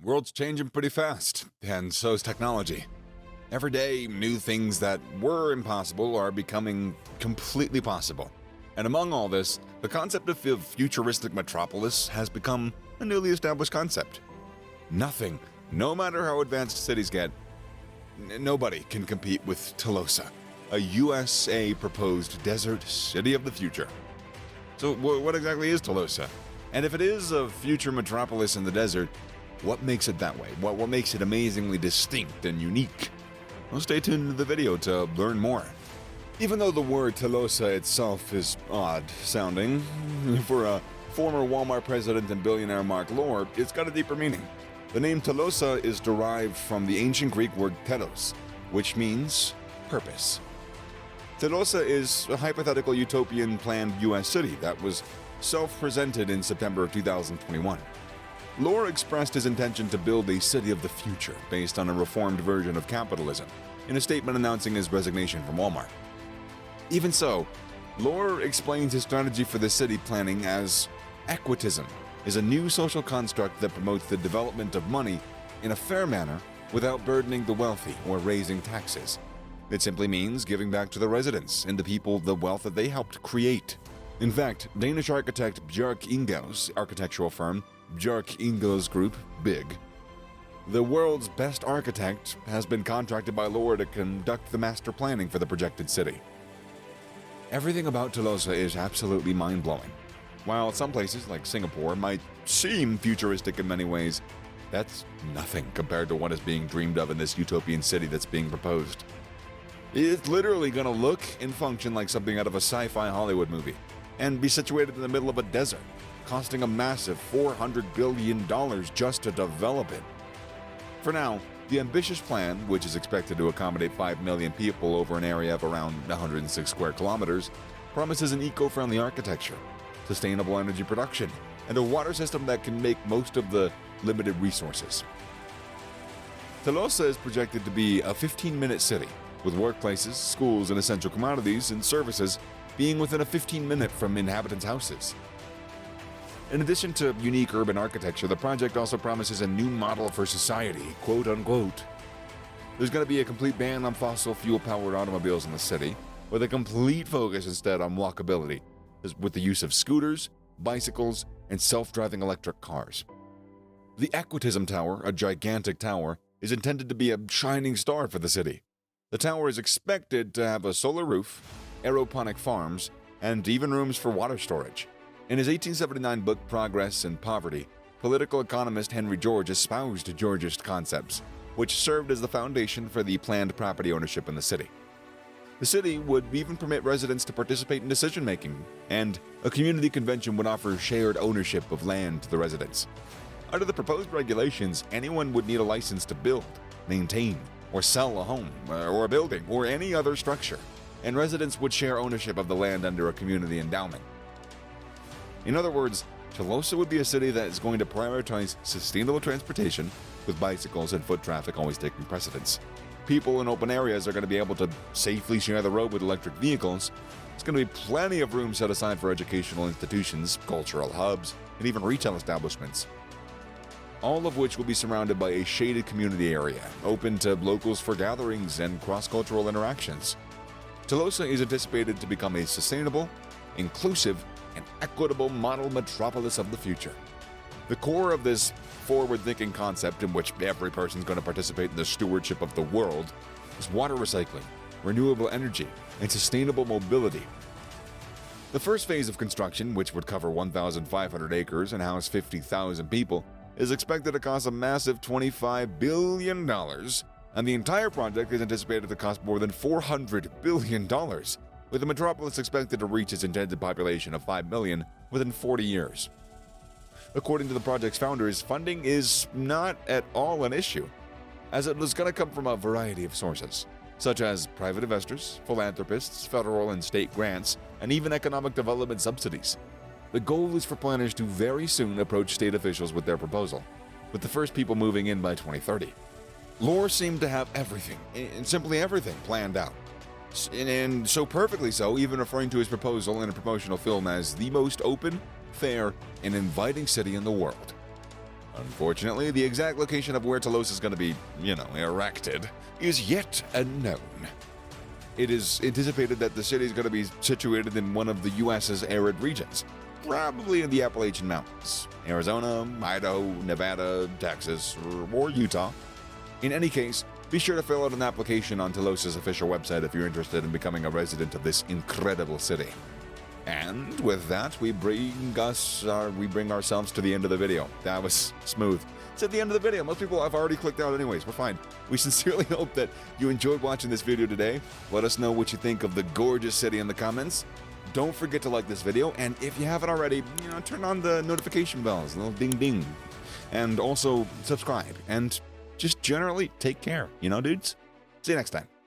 World's changing pretty fast, and so's technology. Every day, new things that were impossible are becoming completely possible. And among all this, the concept of a futuristic metropolis has become a newly established concept. Nothing, no matter how advanced cities get, nobody can compete with Telosa, a USA proposed desert city of the future. So what exactly is Telosa? And if it is a future metropolis in the desert, what makes it that way? What makes it amazingly distinct and unique? Well, stay tuned to the video to learn more. Even though the word Telosa itself is odd sounding, for a former Walmart president and billionaire Mark Lord, it's got a deeper meaning. The name Telosa is derived from the ancient Greek word telos, which means purpose. Telosa is a hypothetical utopian planned US city that was self-presented in September of 2021. Lore expressed his intention to build a city of the future based on a reformed version of capitalism, in a statement announcing his resignation from Walmart. Even so, Lore explains his strategy for the city planning as equitism is a new social construct that promotes the development of money in a fair manner without burdening the wealthy or raising taxes. It simply means giving back to the residents and the people the wealth that they helped create. In fact, Danish architect Bjarke Ingels' architectural firm, Bjarke Ingels Group, BIG, the world's best architect, has been contracted by Lore to conduct the master planning for the projected city. Everything about Telosa is absolutely mind-blowing. While some places, like Singapore, might seem futuristic in many ways, that's nothing compared to what is being dreamed of in this utopian city that's being proposed. It's literally going to look and function like something out of a sci-fi Hollywood movie, and be situated in the middle of a desert, costing a massive $400 billion just to develop it. For now, the ambitious plan, which is expected to accommodate 5 million people over an area of around 106 square kilometers, promises an eco-friendly architecture, sustainable energy production, and a water system that can make most of the limited resources. Telosa is projected to be a 15-minute city, with workplaces, schools, and essential commodities and services being within a 15-minute from inhabitants' houses. In addition to unique urban architecture, the project also promises a new model for society, quote-unquote. There's going to be a complete ban on fossil fuel-powered automobiles in the city, with a complete focus instead on walkability, with the use of scooters, bicycles, and self-driving electric cars. The Equitism Tower, a gigantic tower, is intended to be a shining star for the city. The tower is expected to have a solar roof, aeroponic farms, and even rooms for water storage. In his 1879 book Progress and Poverty, political economist Henry George espoused Georgist concepts, which served as the foundation for the planned property ownership in the city. The city would even permit residents to participate in decision-making, and a community convention would offer shared ownership of land to the residents. Under the proposed regulations, anyone would need a license to build, maintain, or sell a home, or a building, or any other structure, and residents would share ownership of the land under a community endowment. In other words, Telosa would be a city that is going to prioritize sustainable transportation, with bicycles and foot traffic always taking precedence. People in open areas are going to be able to safely share the road with electric vehicles. There's going to be plenty of room set aside for educational institutions, cultural hubs, and even retail establishments, all of which will be surrounded by a shaded community area, open to locals for gatherings and cross-cultural interactions. Telosa is anticipated to become a sustainable, inclusive, and equitable model metropolis of the future. The core of this forward-thinking concept, in which every person is going to participate in the stewardship of the world, is water recycling, renewable energy, and sustainable mobility. The first phase of construction, which would cover 1,500 acres and house 50,000 people, is expected to cost a massive $25 billion, and the entire project is anticipated to cost more than $400 billion, with the metropolis expected to reach its intended population of 5 million within 40 years. According to the project's founders, funding is not at all an issue, as it was going to come from a variety of sources, such as private investors, philanthropists, federal and state grants, and even economic development subsidies. The goal is for planners to very soon approach state officials with their proposal, with the first people moving in by 2030. Lore seemed to have everything, and simply everything, planned out. And so perfectly so, even referring to his proposal in a promotional film as the most open, fair, and inviting city in the world. Unfortunately, the exact location of where Telosa is going to be, erected is yet unknown. It is anticipated that the city is going to be situated in one of the U.S.'s arid regions, probably in the Appalachian Mountains, Arizona, Idaho, Nevada, Texas, or Utah. In any case, be sure to fill out an application on Telosa's official website if you're interested in becoming a resident of this incredible city. And with that, we bring ourselves to the end of the video. That was smooth. It's at the end of the video. Most people have already clicked out anyways. We're fine. We sincerely hope that you enjoyed watching this video today. Let us know what you think of the gorgeous city in the comments. Don't forget to like this video, and if you haven't already, turn on the notification bells, a little ding ding. And also subscribe, and just generally take care, dudes? See you next time.